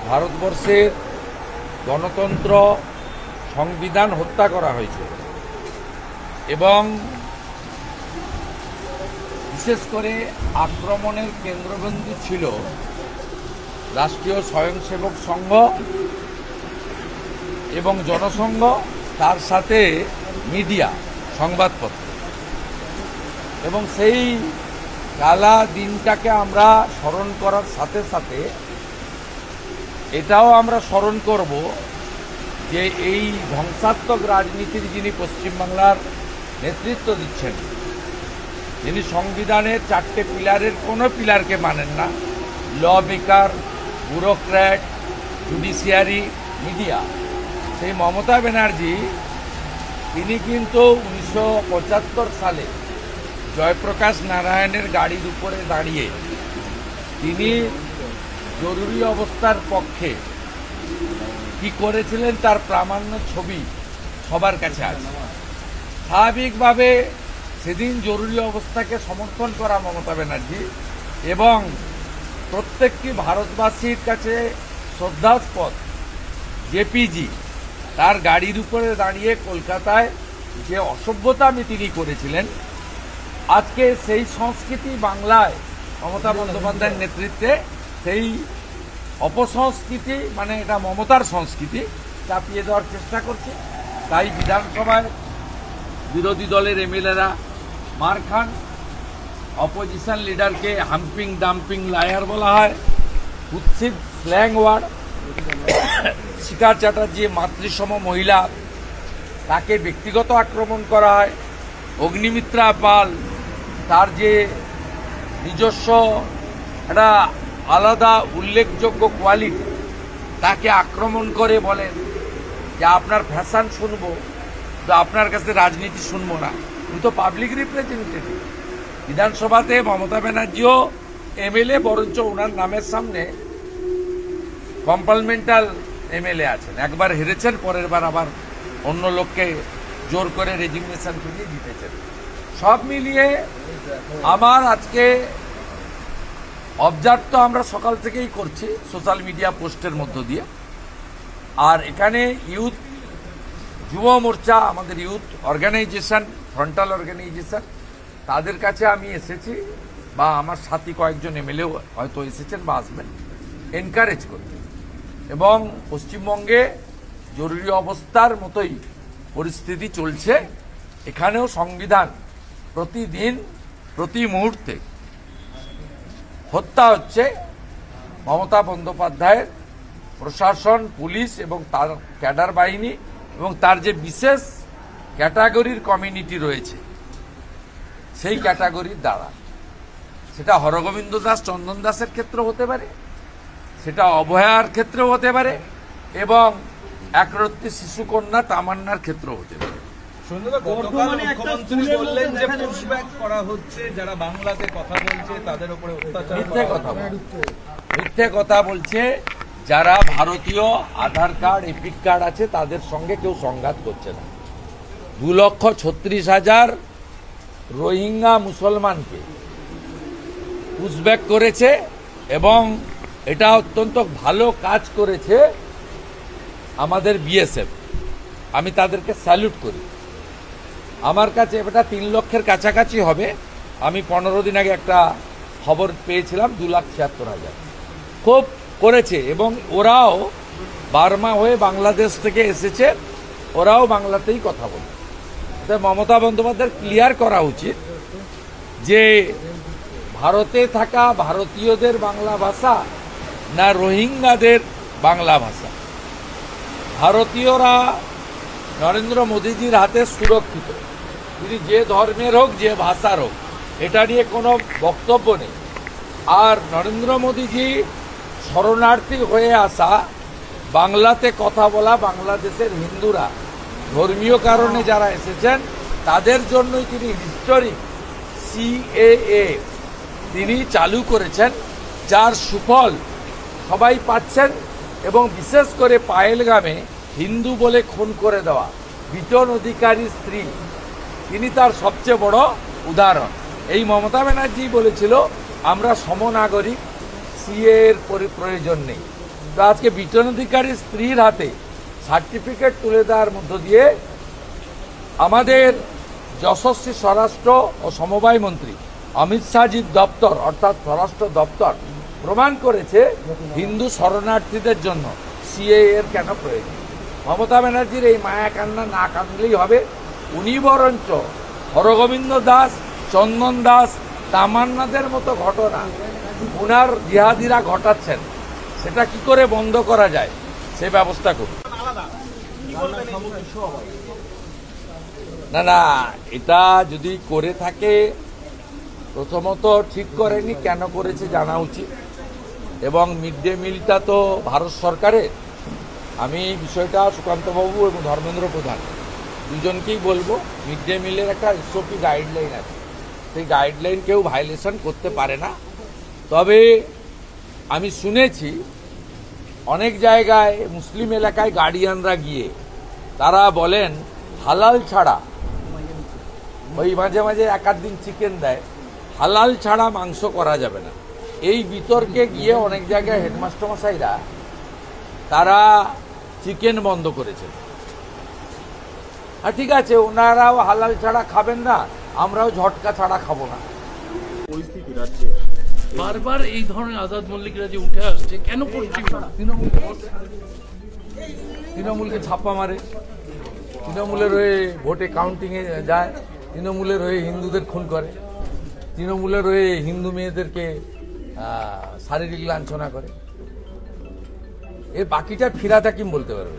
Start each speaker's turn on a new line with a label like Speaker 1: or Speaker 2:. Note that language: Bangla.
Speaker 1: ভারতবর্ষের গণতন্ত্র সংবিধান হত্যা করা হয়েছে এবং বিশেষ করে আক্রমণের কেন্দ্রবিন্দু ছিল রাষ্ট্রীয় স্বয়ংসেবক সংঘ এবং জনসংঘ, তার সাথে মিডিয়া, সংবাদপত্র। এবং সেই কালা দিনটাকে আমরা স্মরণ করার সাথে সাথে এটাও আমরা স্মরণ করব যে এই ধ্বংসাত্মক রাজনীতির যিনি পশ্চিমবাংলার নেতৃত্ব দিচ্ছেন, যিনি সংবিধানের 4টে পিলারের কোনো পিলারকে মানেন না, lawmaker, bureaucrat, judiciary, media, সেই মমতা ব্যানার্জি তিনি কিন্তু 1975 সালে জয়প্রকাশ নারায়ণের গাড়ির উপরে দাঁড়িয়ে তিনি জরুরি অবস্থার পক্ষে কি করেছিলেন তার প্রামাণ্য ছবি সবার কাছে আছে। স্বাভাবিকভাবে সেদিন জরুরি অবস্থাকে সমর্থন করা মমতা ব্যানার্জি এবং প্রত্যেকটি ভারতবাসীর কাছে শ্রদ্ধাস্পদ জেপিজি তার গাড়ির উপরে দাঁড়িয়ে কলকাতায় যে অসভ্যতামি তিনি করেছিলেন, আজকে সেই সংস্কৃতি বাংলায় মমতা বন্দ্যোপাধ্যায়ের নেতৃত্বে সেই অপসংস্কৃতি, মানে এটা মমতার সংস্কৃতি, চাপিয়ে দেওয়ার চেষ্টা করছে। তাই বিধানসভায় বিরোধী দলের এমএলএরা মার খান, অপোজিশন লিডারকে হাম্পিং ডাম্পিং লায়ার বলা হয়, কুৎসিত স্ল্যাং ওয়ার্ড, শিখা চ্যাটার্জি মাতৃসম মহিলা, তাকে ব্যক্তিগত আক্রমণ করা হয়, অগ্নিমিত্রা পাল তার যে নিজস্ব একটা আলাদা উল্লেখযোগ্য কোয়ালিটি, তাকে আক্রমণ করে বলেন যে আপনার ফ্যাশন শুনবো তো আপনার কাছে রাজনীতি শুনবো না। উনি তো পাবলিক রিপ্রেজেন্টেটিভ। বিধানসভাতে মমতা ব্যানার্জিও এমএলএ, বরঞ্চ ওনার নামের সামনে কম্পার্টমেন্টাল এমএলএ আছেন। একবার হেরেছেন, পরের বার আবার অন্য লোককে জোর করে রেজিগনেশন করিয়ে জিতেছেন। সব মিলিয়ে আমার আজকে অবজার্ভ তো আমরা সকাল থেকেই করছি সোশ্যাল মিডিয়া পোস্টের মধ্য দিয়ে। আর এখানে ইউথ যুব মোর্চা, আমাদের ইউথ অর্গানাইজেশন, ফ্রন্টাল অর্গানাইজেশন, তাদের কাছে আমি এসেছি, বা আমার সাথী কয়েকজন এমএলএ হয়তো এসেছেন বা আসবেন, এনকারেজ করতে। এবং পশ্চিমবঙ্গে জরুরি অবস্থার মতোই পরিস্থিতি চলছে। এখানেও সংবিধান প্রতিদিন প্রতি মুহূর্তে হত্যা হচ্ছে। মমতা বন্দ্যোপাধ্যায়ের প্রশাসন, পুলিশ এবং তার ক্যাডার বাহিনী এবং তার যে বিশেষ ক্যাটাগরির কমিউনিটি রয়েছে, সেই ক্যাটাগরির দ্বারা, সেটা হরগোবিন্দ দাস, চন্দন দাসের ক্ষেত্রে হতে পারে, সেটা অভয়ার ক্ষেত্রেও হতে পারে, এবং একরত্তি শিশুকন্যা তামান্নার ক্ষেত্রেও হতে পারে।
Speaker 2: বললেন যে পুশব্যাক করা হচ্ছে, যারা বাংলাতে কথা বলছে তাদের উপরে অত্যাচার।
Speaker 1: মিথ্যে কথা বলছে। যারা ভারতীয় আধার কার্ড, এপিক কার্ড আছে, তাদের সঙ্গে কেউ সংঘাত করছে না। 2,36,000 রোহিঙ্গা মুসলমানকে পুশব্যাক করেছে এবং এটা অত্যন্ত ভালো কাজ করেছে আমাদের বিএসএফ। আমি তাদেরকে স্যালুট করি। আমার কাছে এটা 3 লক্ষের কাছাকাছি হবে। আমি 15 দিন আগে একটা খবর পেয়েছিলাম 2,76,000 খুব করেছে। এবং ওরাও বার্মা হয়ে বাংলাদেশ থেকে এসেছে, ওরাও বাংলাতেই কথা বলে। তাই মমতা বন্দ্যোপাধ্যায়ের ক্লিয়ার করা উচিত যে ভারতে থাকা ভারতীয়দের বাংলা ভাষা না রোহিঙ্গাদের বাংলা ভাষা। ভারতীয়রা নরেন্দ্র মোদীজির হাতে সুরক্ষিত, তিনি যে ধর্মের হোক, যে ভাষার হোক, এটা নিয়ে কোনো বক্তব্য নেই। আর নরেন্দ্র মোদীজি শরণার্থী হয়ে আসা, বাংলাতে কথা বলা বাংলাদেশের হিন্দুরা, ধর্মীয় কারণে যারা এসেছেন, তাদের জন্যই তিনি হিস্টোরিক সিএএ তিনি চালু করেছেন, যার সুফল সবাই পাচ্ছেন। এবং বিশেষ করে পায়েলগামে হিন্দু বলে খুন করে দেওয়া বিটন অধিকারীর স্ত্রী, তিনি তার সবচেয়ে বড় উদাহরণ। এই মমতা ব্যানার্জি বলেছিল আমরা সমনাগরিক, সিএ এর প্রয়োজন নেই। তো আজকে বিতরণাধিকারী স্ত্রীর হাতে সার্টিফিকেট তুলে দেওয়ার মধ্য দিয়ে আমাদের যশস্বী স্বরাষ্ট্র ও সমবায় মন্ত্রী অমিত শাহজির দপ্তর অর্থাৎ স্বরাষ্ট্র দপ্তর প্রমাণ করেছে হিন্দু শরণার্থীদের জন্য সিএএ এর কেন প্রয়োজন। মমতা ব্যানার্জির এই মায়া কান্না না কাঁদলেই হবে। উনি বরঞ্চ হরগোবিন্দ দাস, চন্দন দাস, তামান্নাদের মতো ঘটনা উনার জিহাদিরা ঘটাচ্ছেন, সেটা কি করে বন্ধ করা যায় সে ব্যবস্থা করুন। না না, এটা যদি করে থাকে প্রথমত ঠিক করেনি, কেন করেছে জানা উচিত। এবং মিড ডে মিলটা তো ভারত সরকারের। আমি বিষয়টা সুকান্তবাবু এবং ধর্মেন্দ্র প্রধান দুজনকেই বলবো, মিড ডে মিলের একটা এসওপি গাইডলাইন আছে, সেই গাইডলাইন কেউ ভায়োলেশন করতে পারে না। তবে আমি শুনেছি অনেক জায়গায় মুসলিম এলাকায় গার্ডিয়ানরা গিয়ে তারা বলেন হালাল ছাড়া, ওই মাঝে মাঝে এক আধ দিন চিকেন দেয়, হালাল ছাড়া মাংস করা যাবে না। এই বিতর্কে গিয়ে অনেক জায়গায় হেডমাস্টার মশাইরা তারা চিকেন বন্ধ করেছেন। আর ঠিক আছে, ওনারাও হালাল ছাড়া খাবেন না, আমরাও ঝটকা ছাড়া খাবো না।
Speaker 3: পরিস্থিতি রাজ্যে
Speaker 4: বারবার এই ধরনের আজাদ মল্লিকরা যে উঠে আসছে কেন করছি
Speaker 1: তৃণমূলকে ছাপ্পা মারে, তৃণমূলের হয়ে ভোটে কাউন্টিংয়ে যায়, তৃণমূলের হয়ে হিন্দুদের খুন করে, তৃণমূলের হয়ে হিন্দু মেয়েদেরকে শারীরিক লাঞ্ছনা করে। এর বাকিটা ফিরাদ হাকিম বলতে পারবে।